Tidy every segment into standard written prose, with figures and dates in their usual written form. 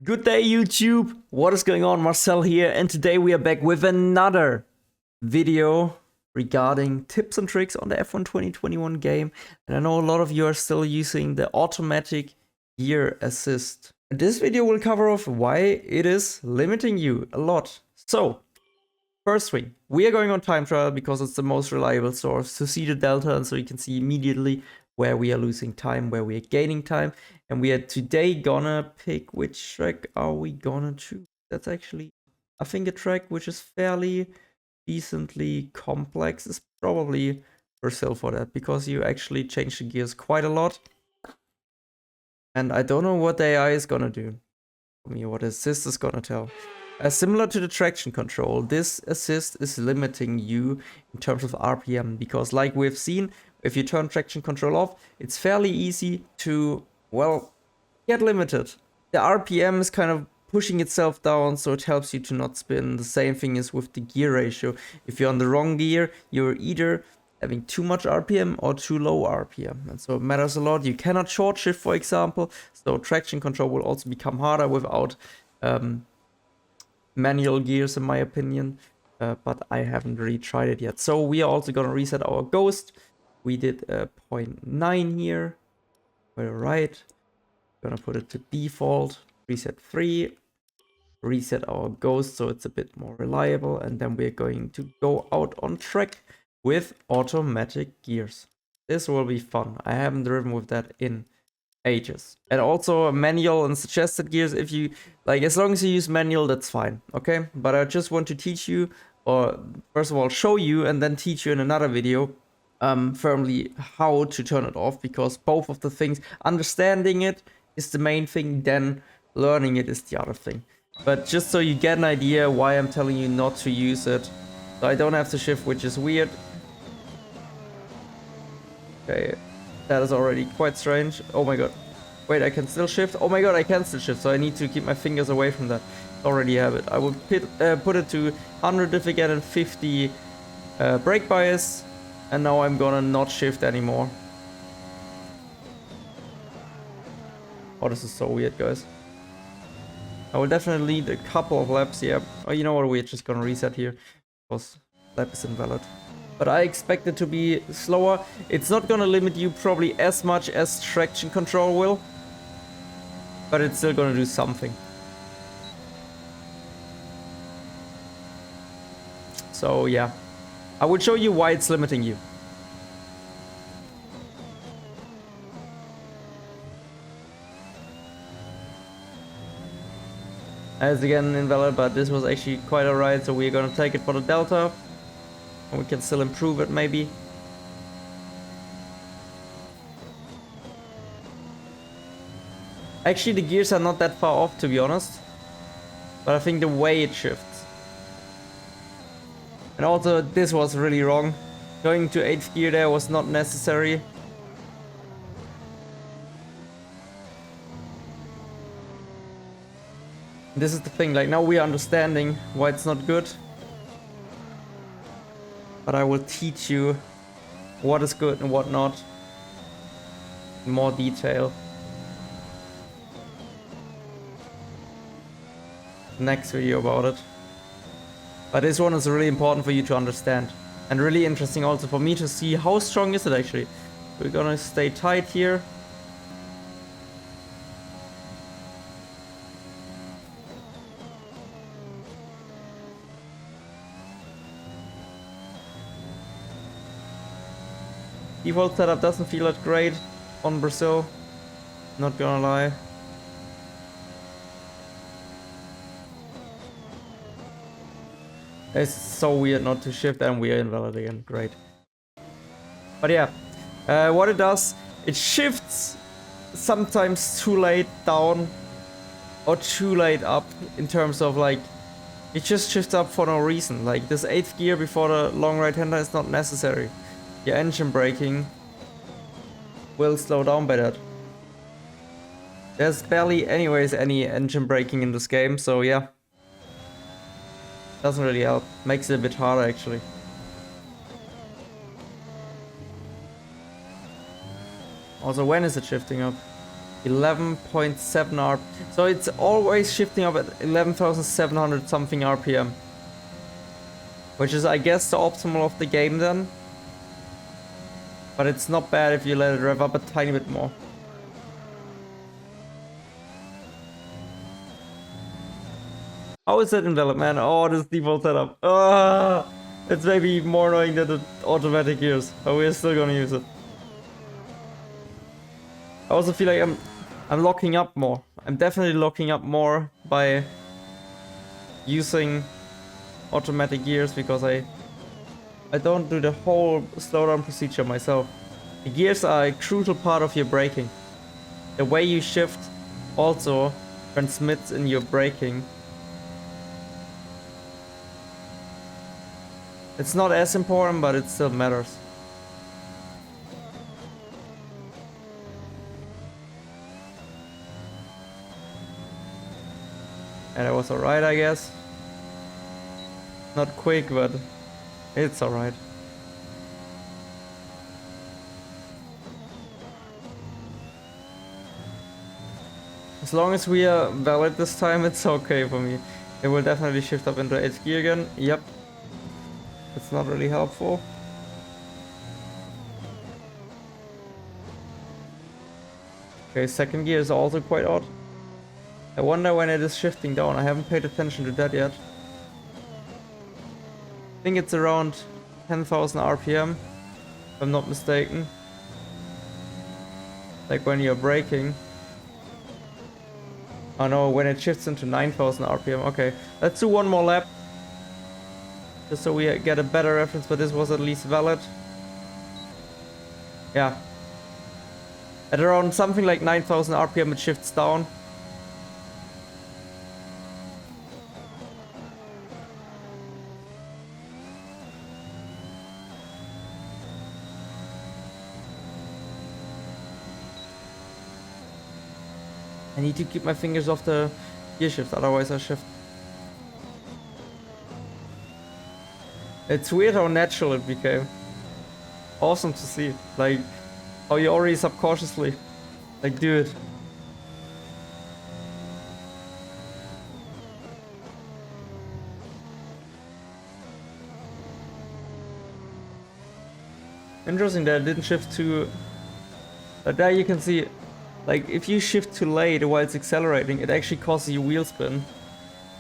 Good day, YouTube! What is going on? Marcel here, and today we are back with another video regarding tips and tricks on the F1 2021 game. And I know a lot of you are still using the automatic gear assist. And this video will cover off why it is limiting you a lot. So, first thing, we are going on time trial because it's the most reliable source to see the delta, and so you can see immediately where we are losing time, where we are gaining time. And we are today gonna pick which track are we gonna choose. That's actually, I think, a track which is fairly decently complex is probably Marcel for that, because you actually change the gears quite a lot. And I don't know what the AI is gonna do for me, what assist is gonna tell. Similar to the traction control, this assist is limiting you in terms of RPM, because like we've seen, if you turn traction control off, it's fairly easy to, well, get limited. The RPM is kind of pushing itself down, so it helps you to not spin. The same thing is with the gear ratio. If you're on the wrong gear, you're either having too much RPM or too low RPM, and so it matters a lot. You cannot short shift, for example, so traction control will also become harder without manual gears, in my opinion, but I haven't really tried it yet. So we are also gonna reset our ghost. We did a 0.9 here. We're right. Gonna put it to default. Reset 3. Reset our ghost so it's a bit more reliable, and then we're going to go out on track with automatic gears. This will be fun. I haven't driven with that in ages. And also manual and suggested gears, if you like, as long as you use manual, that's fine, okay? But I just want to teach you, or first of all show you and then teach you in another video firmly how to turn it off, because both of the things, understanding it is the main thing, then learning it is the other thing. But just so you get an idea why I'm telling you not to use it. So I don't have to shift, which is weird. Okay, that is already quite strange. Oh my god. Wait, I can still shift? Oh my god, I can still shift, so I need to keep my fingers away from that. Already have it. I will put it to 100 if I get a 50 brake bias, and now I'm gonna not shift anymore. Oh, this is so weird, guys. I will definitely need a couple of laps here. Oh, you know what? We're just gonna reset here, because lap is invalid. But I expect it to be slower. It's not gonna limit you probably as much as traction control will, but it's still gonna do something. So yeah, I will show you why it's limiting you. As again invalid, but this was actually quite alright, so we're gonna take it for the delta. And we can still improve it maybe. Actually, the gears are not that far off, to be honest. But I think the way it shifts. And also, this was really wrong. Going to 8th gear there was not necessary. This is the thing, like, now we are understanding why it's not good. But I will teach you what is good and what not in more detail next video about it. But this one is really important for you to understand, and really interesting also for me to see how strong is it actually. We're gonna stay tight here. Default setup doesn't feel that great on Brazil, not gonna lie. It's so weird not to shift, and we are invalid again, great. But yeah, what it does, it shifts sometimes too late down or too late up, in terms of like, it just shifts up for no reason. Like this 8th gear before the long right hander is not necessary. Your engine braking will slow down by that. There's barely anyways any engine braking in this game, so yeah. Doesn't really help. Makes it a bit harder actually. Also, when is it shifting up? 11.7 RP. So it's always shifting up at 11,700 something RPM. Which is, I guess, the optimal of the game then. But it's not bad if you let it rev up a tiny bit more. How is that invalid, man? Oh, this default setup. It's maybe more annoying than the automatic gears. But we're still gonna use it. I also feel like I'm locking up more. I'm definitely locking up more by using automatic gears because I don't do the whole slowdown procedure myself. The gears are a crucial part of your braking. The way you shift also transmits in your braking. It's not as important, but it still matters. And it was alright, I guess. Not quick, but it's alright. As long as we are valid this time, it's okay for me. It will definitely shift up into 8th gear again. Yep. It's not really helpful. Okay, 2nd gear is also quite odd. I wonder when it is shifting down. I haven't paid attention to that yet. I think it's around 10,000 RPM, if I'm not mistaken. Like when you're braking. Oh no, when it shifts into 9,000 RPM. Okay, let's do one more lap. Just so we get a better reference, but this was at least valid. Yeah. At around something like 9,000 RPM it shifts down. I need to keep my fingers off the gear shift, otherwise I shift. It's weird how natural it became. Awesome to see. Like, how you already subconsciously, like, do it. Interesting that it didn't shift too... But there you can see, like, if you shift too late while it's accelerating, it actually causes you wheel spin.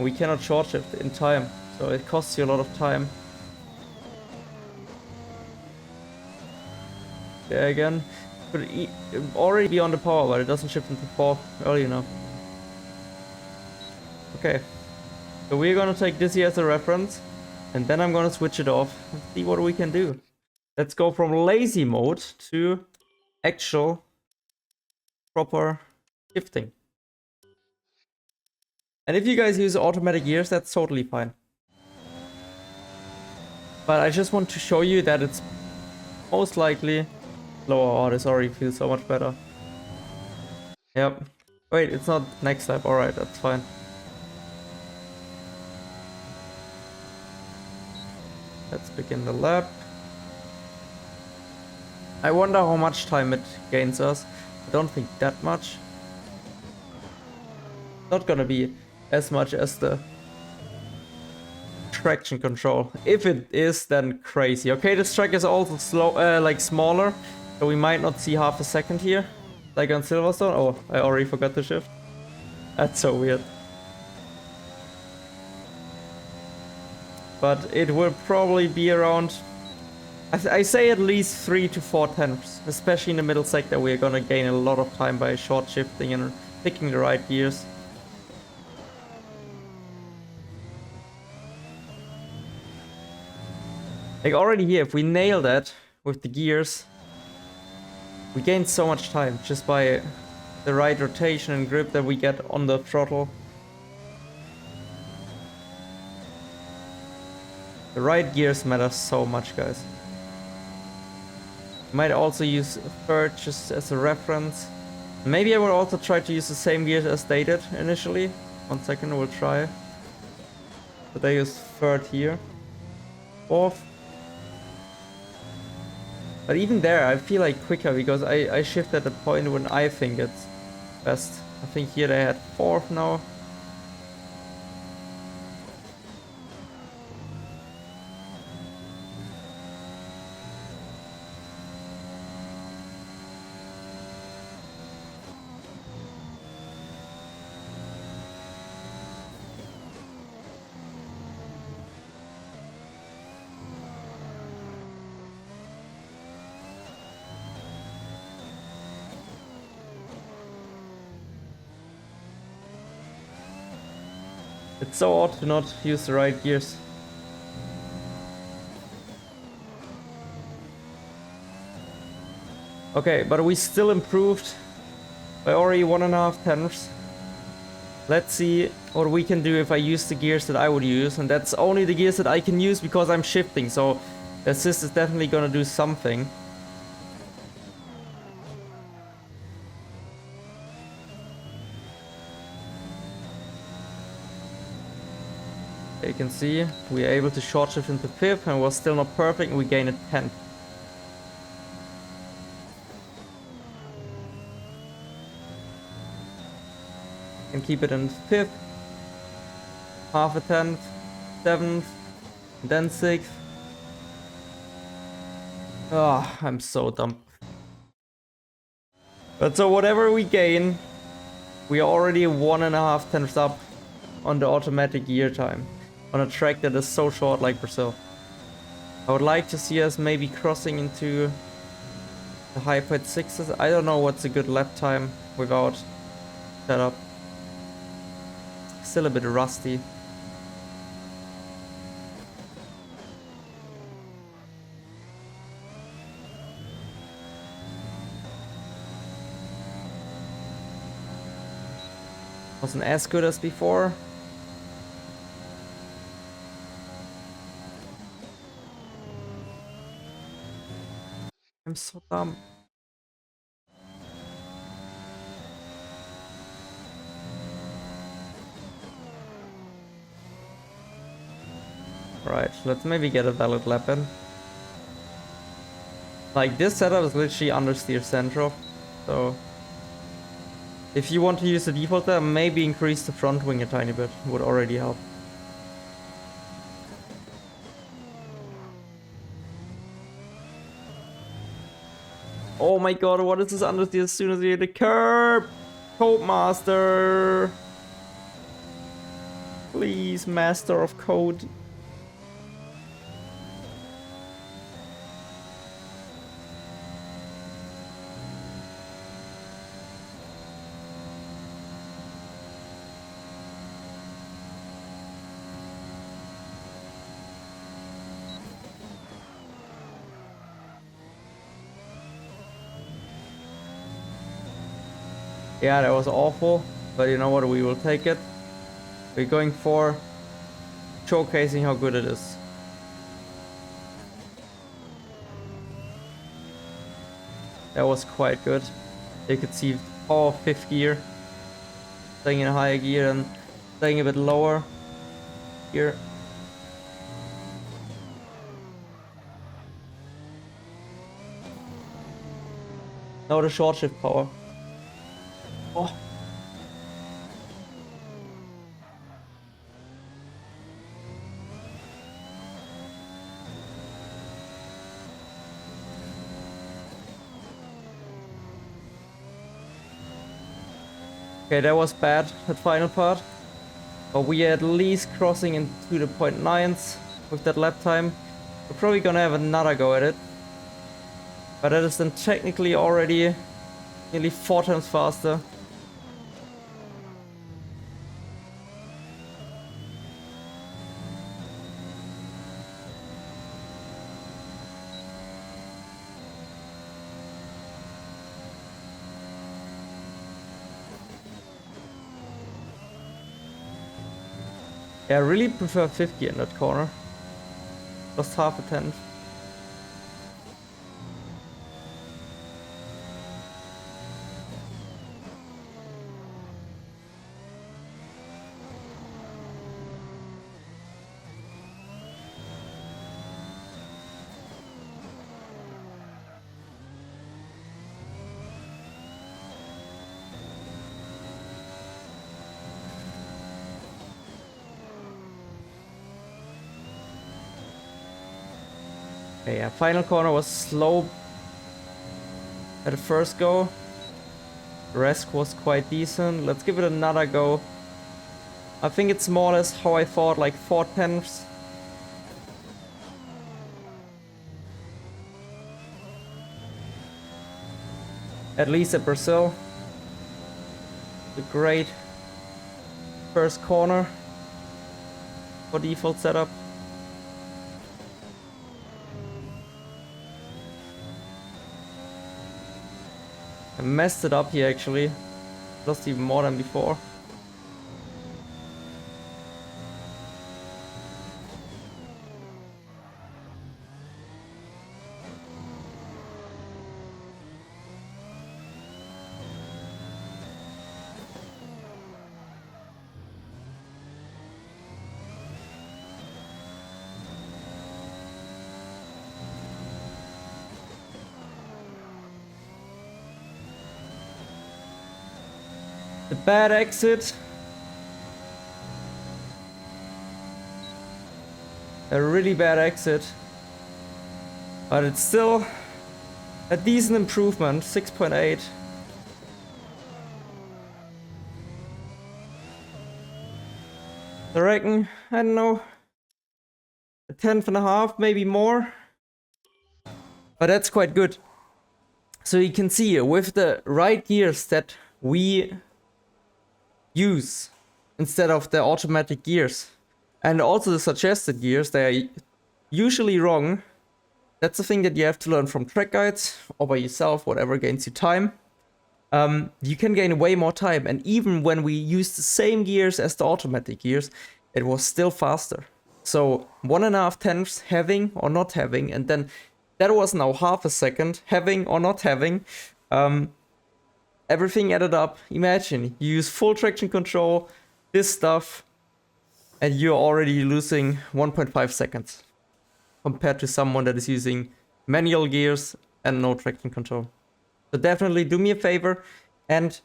We cannot short shift in time, so it costs you a lot of time. There again, could already be on the power, but it doesn't shift into 4 early enough. Okay, so we're gonna take this here as a reference, and then I'm gonna switch it off and see what we can do. Let's go from lazy mode to actual proper shifting. And if you guys use automatic gears, that's totally fine. But I just want to show you that it's most likely lower. Oh, this already feels so much better. Yep. Wait, it's not next lap. Alright, that's fine. Let's begin the lap. I wonder how much time it gains us. I don't think that much. Not gonna be as much as the traction control. If it is, then crazy. Okay, this track is also slow, like smaller, so we might not see half a second here, like on Silverstone. Oh, I already forgot to shift. That's so weird. But it will probably be around, I say at least 3 to 4 tenths, especially in the middle sector. We're gonna gain a lot of time by short shifting and picking the right gears. Like already here, if we nail that with the gears, we gain so much time just by the right rotation and grip that we get on the throttle. The right gears matter so much, guys. Might also use third just as a reference. Maybe I will also try to use the same gears as they did initially. 1 second, we'll try. But I use third here. Fourth. But even there, I feel like quicker because I shift at the point when I think it's best. I think here they had 4th now. It's so odd to not use the right gears. Okay, but we still improved by already 1.5 tenths. Let's see what we can do if I use the gears that I would use. And that's only the gears that I can use because I'm shifting. So the assist is definitely gonna do something. You can see we are able to short shift into 5th and was still not perfect and we gain a 10th. And keep it in 5th, half a 10th, 7th, then 6th. Ah, I'm so dumb. But so whatever we gain, we are already 1.5 tenths up on the automatic gear time on a track that is so short like Brazil. I would like to see us maybe crossing into the high point 6s. I don't know what's a good lap time without setup. Still a bit rusty. Wasn't as good as before. I'm so dumb. Right, let's maybe get a valid lap in. Like, this setup is literally understeer central, so if you want to use the default there, maybe increase the front wing a tiny bit, would already help. Oh my god, what is this understeer as soon as you hit the curb? Codemaster! Please, master of code. Yeah, that was awful, but you know what, we will take it. We're going for showcasing how good it is. That was quite good. You could see power of 5th gear, staying in a higher gear and staying a bit lower here. Now the short shift power. Oh. Okay, that was bad, that final part. But we are at least crossing into the 0.9s with that lap time. We're probably gonna have another go at it. But that is then technically already nearly 4 times faster. Yeah, I really prefer 5th gear in that corner. Just half a tenth. Okay, yeah, final corner was slow at the first go. The rest was quite decent. Let's give it another go. I think it's more or less how I thought, like 4/10. At least at Brazil. A great first corner for default setup. I messed it up here actually. Lost even more than before. The bad exit. A really bad exit. But it's still a decent improvement. 6.8. I reckon, I don't know, a 10.5, maybe more. But that's quite good. So you can see with the right gears that we use instead of the automatic gears, and also the suggested gears, they are usually wrong. That's the thing that you have to learn from track guides or by yourself, whatever gains you time. You can gain way more time, and even when we use the same gears as the automatic gears, it was still faster. So 1.5 tenths having or not having, and then that was now half a second having or not having. Everything added up. Imagine you use full traction control, this stuff, and you're already losing 1.5 seconds compared to someone that is using manual gears and no traction control. So definitely do me a favor and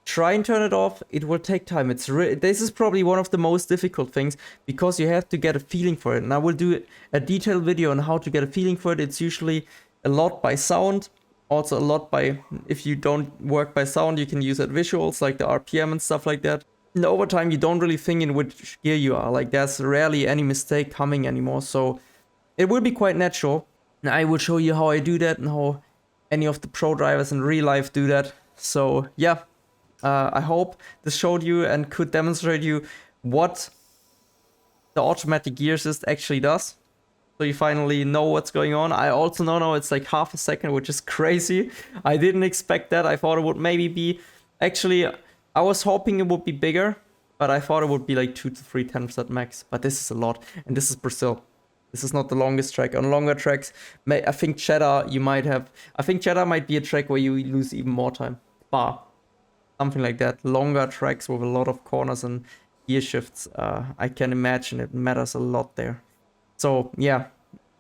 try and turn it off. It will take time. This is probably one of the most difficult things because you have to get a feeling for it. And I will do a detailed video on how to get a feeling for it. It's usually a lot by sound. Also a lot by, if you don't work by sound, you can use it visuals like the RPM and stuff like that. And over time, you don't really think in which gear you are. Like there's rarely any mistake coming anymore. So it will be quite natural. And I will show you how I do that and how any of the pro drivers in real life do that. So yeah, I hope this showed you and could demonstrate you what the automatic gear assist actually does. So you finally know what's going on. I also know now it's like half a second, which is crazy. I didn't expect that. I thought it would maybe be... Actually, I was hoping it would be bigger, but I thought it would be like 2 to 3 tenths at max. But this is a lot. And this is Brazil. This is not the longest track. On longer tracks, I think Cheddar, you might have... I think Cheddar might be a track where you lose even more time. Bar. Something like that. Longer tracks with a lot of corners and gear shifts. I can imagine it matters a lot there. So yeah,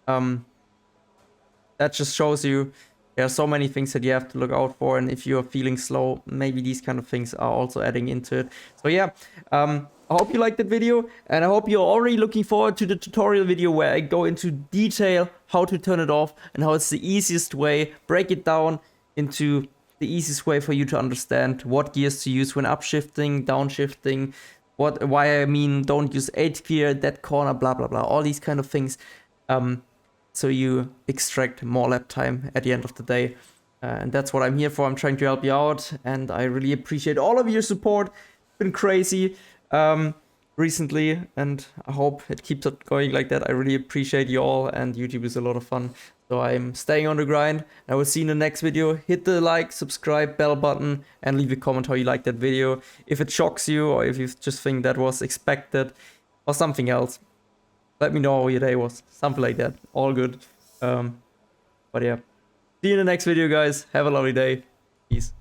that just shows you there are so many things that you have to look out for, and if you're feeling slow, maybe these kind of things are also adding into it. So yeah, I hope you liked that video, and I hope you're already looking forward to the tutorial video where I go into detail how to turn it off and how it's the easiest way, break it down into the easiest way for you to understand what gears to use when upshifting, downshifting, why I mean don't use 8th gear, that corner, blah blah blah, all these kind of things, so you extract more lap time at the end of the day, and that's what I'm here for. I'm trying to help you out, and I really appreciate all of your support. It's been crazy recently, and I hope it keeps up going like that. I really appreciate you all, and YouTube is a lot of fun. So I'm staying on the grind. I will see you in the next video. Hit the like, subscribe, bell button, and leave a comment how you like that video. If it shocks you, or if you just think that was expected, or something else, let me know how your day was. Something like that. All good. But yeah. See you in the next video, guys. Have a lovely day. Peace.